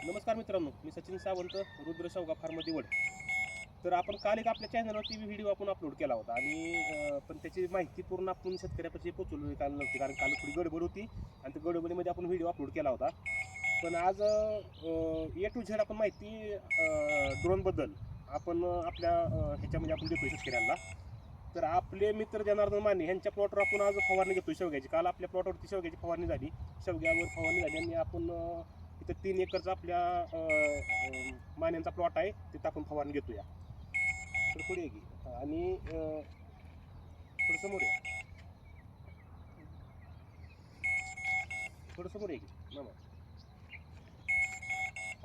नमस्कार मित्रांनो, मी सचिन सावंत, रुद्र शेवगा फार्ममध्ये वड. तर आपण काल एक आपल्या चॅनलवरती व्हिडिओ आपण अपलोड केला होता आणि पण त्याची माहिती पूर्ण आपण शेतकऱ्यापाशी पोहोचवली काल नव्हती, कारण काल थोडी गडबड होती आणि त्या गडबडीमध्ये आपण व्हिडिओ अपलोड केला होता. पण आज ए टू झेड आपण माहिती ड्रोनबद्दल आपण आपल्या ह्याच्यामध्ये आपण देतोय शेतकऱ्यांना. तर आपले मित्र जनार्दन माने यांच्या प्लॉटवर आपण आज फवारणी घेतोय शेवग्याची. काल आपल्या प्लॉटवरती शेवग्याची फवारणी झाली, शेवग्यावर फवारणी झाली आणि आपण इथं 3 एकरचा आपल्या मान्यांचा प्लॉट आहे, तिथं आपण फवारणी घेतोया. तर पुढे की आणि थोडं समोर आहे, थोडं समोर आहे की मामा.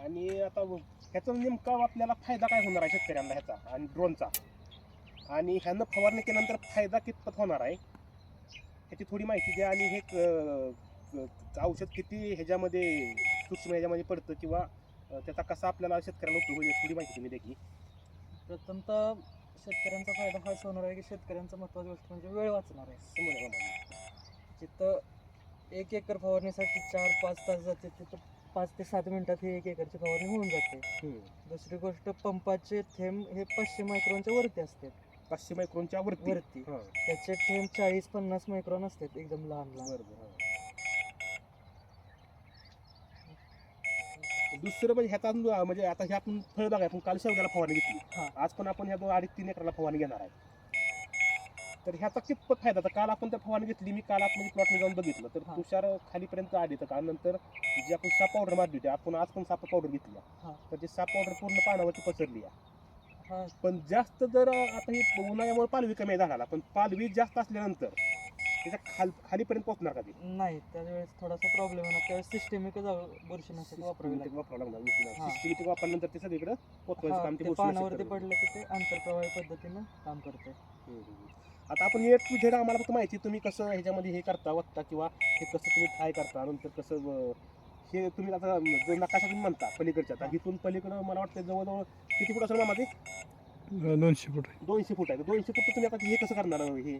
आणि आता ह्याचा नेमका आपल्याला फायदा काय होणार आहे शेतकऱ्यांना ह्याचा आणि ड्रोनचा, आणि ह्यानं फवारणी केल्यानंतर फायदा कितपत होणार आहे ह्याची थोडी माहिती द्या. आणि हे औषध किती ह्याच्यामध्ये सूक्ष्म ह्याच्यामध्ये पडतं किंवा त्याचा कसा आपल्याला शेतकऱ्यांना उपयोग होईल थोडी माहिती तुम्ही द्या की. प्रथमतः शेतकऱ्यांचा फायदा हाच होणार आहे की शेतकऱ्यांचा महत्त्वाची गोष्ट म्हणजे वेळ वाचणार आहे. समोर आहे मामा. जिथं 1 एकर फवारणीसाठी 4-5 तास जाते तिथं 5 ते 7 मिनिटात ही 1 एकरची फवारणी होऊन जाते. दुसरी गोष्ट, पंपाचे थेंब हे 500 मायक्रॉनच्या वरती असतात. 500 मायक्रॉनच्या वरती. त्याचे थेंब 40-50 मायक्रॉन असतात, एकदम लहान लहान. बरोबर. दुसरं म्हणजे ह्याचा म्हणजे आता हे आपण फळबाग आहे, आपण काल शेवग्याला फवारणी घेतली, आज पण आपण ह्या 2-3 एकराला फवारणी घेणार आहे. तर ह्याचा कितपत फायदा, तर काल आपण त्या फवारणी घेतली, मी काल आतमध्ये प्लॉटमध्ये जाऊन बघितलं तर तुषार खालीपर्यंत आली. तर नंतर जी आपण साप पावडर मारली होती, आपण आज पण साप पावडर घेतली, तर ती साप पावडर पूर्ण पानावरती पसरली आहे. पण जास्त जर आता ही उन्हाळ्यामुळे पालवी कमी आहे झाडाला, पण पालवी जास्त असल्यानंतर त्याच्या खालीपर्यंत पोहोचणार का ते? नाही, त्यावेळेस थोडासा प्रॉब्लेम होणार. त्यावेळेस सिस्टेमिक बुरशीनाशक वापरावी लागेल. वापरावं लागणार. सिस्टमॅटिक वापरल्यानंतर ते सगळीकडे पोहोचवायचं काम ते पानावरती पडलं की ते आंतरप्रवाही पद्धतीनं काम करते. आता आपण ए टू झेड आम्हाला फक्त माहिती, तुम्ही कसं ह्याच्यामध्ये हे करता वत्ता किंवा हे कसं तुम्ही ट्राय करता, नंतर कसं हे तुम्ही आता जो नकाशा तुम्ही म्हणता पलीकडच्या, आता इथून पलीकडं मला वाटतं जवळजवळ किती फूट असेल मामा ते? 200 फूट. 200 फूट आहे. 200 फूट तुम्ही आता हे कसं करणार हे?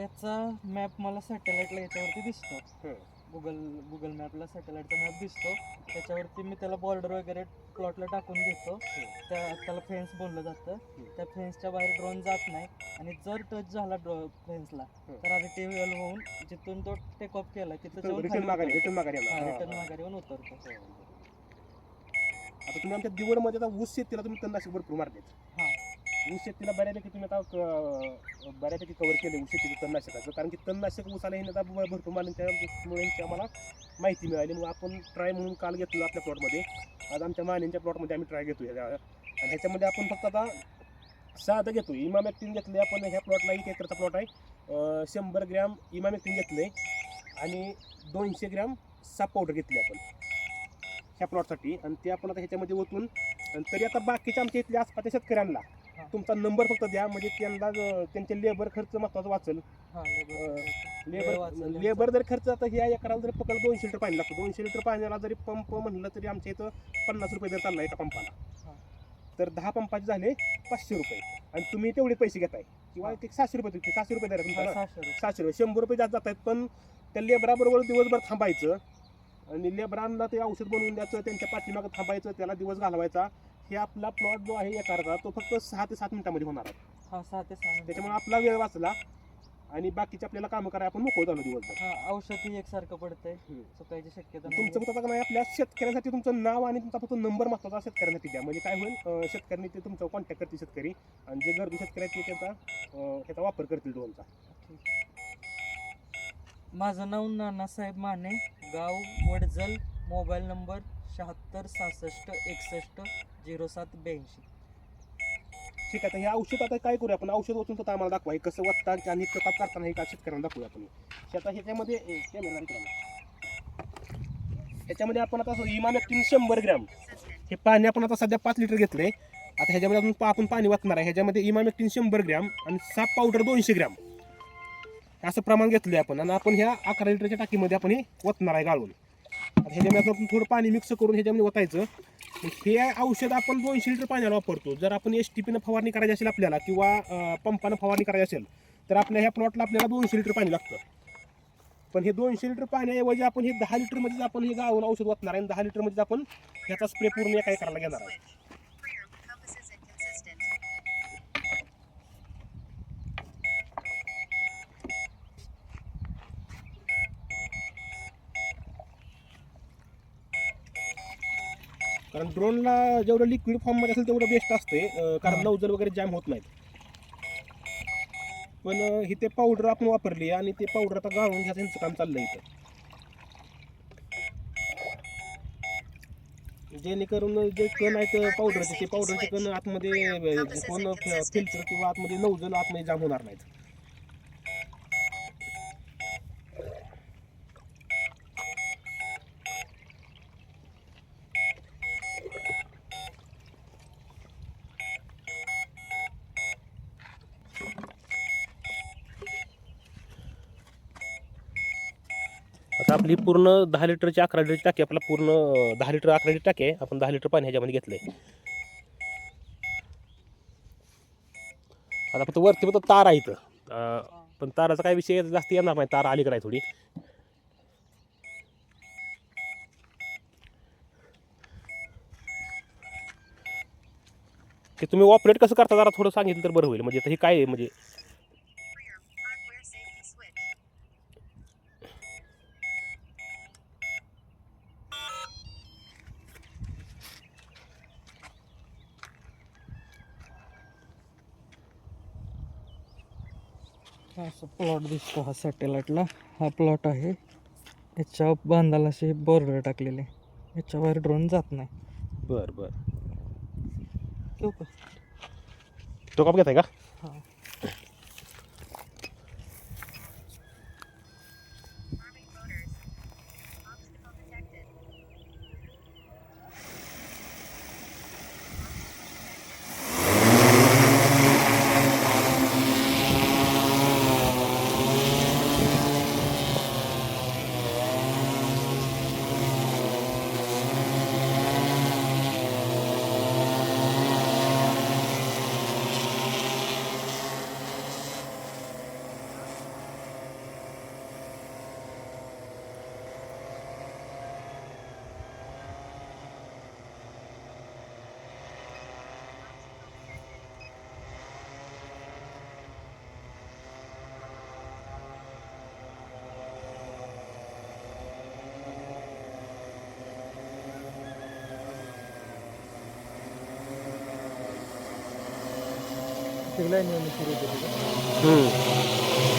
याचा मॅप मला सॅटेलाइटला याच्यावरती दिसतो. गुगल मॅपला सॅटेलाइटचा मॅप दिसतो. त्याच्यावरती मी त्याला बॉर्डर वगैरे प्लॉटला टाकून देतो. त्याला फेन्स बोललं जातं. त्या फेन्सच्या बाहेर ड्रोन जात नाही, आणि जर टच झाला फेन्सला तर रिट्रीव्हल होऊन जिथून तो टेक ऑफ केला तिथं रिटर्न माघारी माघारी येऊन उतरतो. आता तुम्ही आमच्या दिवडमध्ये आता ऊस शेतीला तुम्ही तणनाशक भरपूर मारलेत. ऊस शेतीला बऱ्यापैकी तुम्ही आता बऱ्यापैकी कव्हर केले ऊस शेतीचं तणनाशकाचं, कारण की तणनाशक ऊसाला हे आता भरपूर मारले, त्यामुळे आम्हाला माहिती मिळाली. मग आपण ट्राय म्हणून काल घेतलं आपल्या प्लॉटमध्ये. आज आमच्या मानेंच्या प्लॉटमध्ये आम्ही ट्राय घेतो आणि ह्याच्यामध्ये आपण फक्त आता साधं घेतो. इमामॅक्टिन घेतले आपण. ह्या प्लॉटला 1 एकरचा प्लॉट आहे. 100 ग्रॅम इमामॅक्टिन घेतले आणि 200 ग्रॅम साप पावडर घेतली आपण ह्या प्लॉटसाठी, आणि ते आपण आता ह्याच्यामध्ये ओतून. तरी आता बाकीच्या आमच्या इथल्या आसपासच्या शेतकऱ्यांना तुमचा नंबर फक्त द्या, म्हणजे त्यांना त्यांचे लेबर खर्च महत्वाचा वाचेल. लेबर जर खर्च आता ह्या एकराला जरी पकडलं 200 लिटर पाणी लागतं. 200 लिटर पाण्याला जरी पंप म्हणलं तरी आमच्या इथं 50 रुपये दर चालला एका पंपाला. तर 10 पंपाचे झाले 500 रुपये, आणि तुम्ही तेवढे पैसे घेताय किंवा ते 600 रुपये 600 रुपये द्या तुमचा. 600 रुपये 100 रुपये जास्त जात आहेत. पण त्या लेबराबरोबर दिवसभर थांबायचं आणि लेबरांना ते औषध बनवून द्यायचं, त्यांच्या पाठीमागं थांबायचं, त्याला दिवस घालवायचा. हे आपला प्लॉट जो आहे एकरचा तो फक्त 6 ते 7 मिनिटांमध्ये होणार आहे. 6 ते 7. त्याच्यामुळे आपला वेळ वाचला आणि बाकीचे आपल्याला कामं करायला आपण मोकळं झालो दिवसभर. औषधही एकसारखं पडतंय, चुकायची शक्यता तुमचं फक्त नाही, आपल्या शेतकऱ्यांसाठी तुमचं नाव आणि तुमचा फक्त नंबर महत्वाचा शेतकऱ्यांसाठी द्या. म्हणजे काय होईल, शेतकऱ्यांनी ते तुमचा कॉन्टॅक्ट करतील शेतकरी, आणि जे गरजू शेतकरी आहेत ते ह्याचा वापर करतील ड्रोनचा. माझं नाव नानासाहेब माने, गाव वडजल, मोबाईल नंबर 76 66 61 0782. ठीक आहे. हे औषध आता काय करूया आपण, औषध ओतून स्वतः आम्हाला दाखवा हे कसं वाटतं आणि कसं करताना हे का शेतकऱ्यांना दाखवूया आपण. आता ह्याच्यामध्ये ह्याच्यामध्ये आपण आता इमामॅक्टिन 100 ग्रॅम हे पाणी आपण आता सध्या 5 लिटर घेतलंय. आता ह्याच्यामध्ये आपण पाणी वाचणार आहे. ह्याच्यामध्ये इमामॅक्टिन 100 ग्रॅम आणि साप पावडर 200 ग्रॅम असं प्रमाण घेतलंय आपण, आणि आपण ह्या 11 लिटरच्या टाकीमध्ये आपण हे ओतणार आहे गाळून. आता ह्याच्यामध्ये आपण थोडं पाणी मिक्स करून ह्याच्यामध्ये ओतायचं. हे औषध आपण 200 लिटर पाण्याला वापरतो. जर आपण STPनं फवारणी करायची असेल आपल्याला किंवा पंपानं फवारणी करायची असेल तर आपल्या ह्या प्लॉटला आपल्याला 200 लिटर पाणी लागतं. पण हे 200 लिटर पाण्याऐवजी आपण हे 10 लिटरमध्येच आपण हे गावून औषध वाचणार आहे आणि 10 लिटरमध्येच आपण ह्याचा स्प्रे पूर्ण एका एकराला घेणार आहे. कारण ड्रोनला जेवढं लिक्विड फॉर्ममध्ये असेल तेवढं बेस्ट असते, कारण नौजल वगैरे जॅम होत नाहीत. पण ही ते पावडर आपण वापरली आणि ते पावडर आता गाळून घ्यायचं यांचं काम चाललंय इथं, जेणेकरून जे कण आहेत पावडरचे ते पावडरचे कण आतमध्ये कोण फिल्टर किंवा आतमध्ये नौजल आतमध्ये जाम होणार नाहीत. आता आपली पूर्ण 10 लिटरची 11 लिटरची टाकी आपला पूर्ण 10 लिटर 11 लिटर टाकी आहे. आपण 10 लिटर पाणी ह्याच्यामध्ये घेतलंय. आता फक्त वरती फक्त तार आहे इथं, पण ताराचा काय विषय जास्त येणार नाही, तार अलीकडे आहे थोडी. ते तुम्ही ऑपरेट कसं करता जरा थोडं सांगितलं तर बरं होईल. म्हणजे हे काय आहे म्हणजे हा असा प्लॉट दिसतो हा सॅटेलाइटला. हा प्लॉट आहे, याच्या बांधाला असे बॉर्डर टाकलेले, याच्यावर ड्रोन जात नाही. बरं बरं. ठेवू का? तो काप घेताय का? हां. लाईन सुरू केली.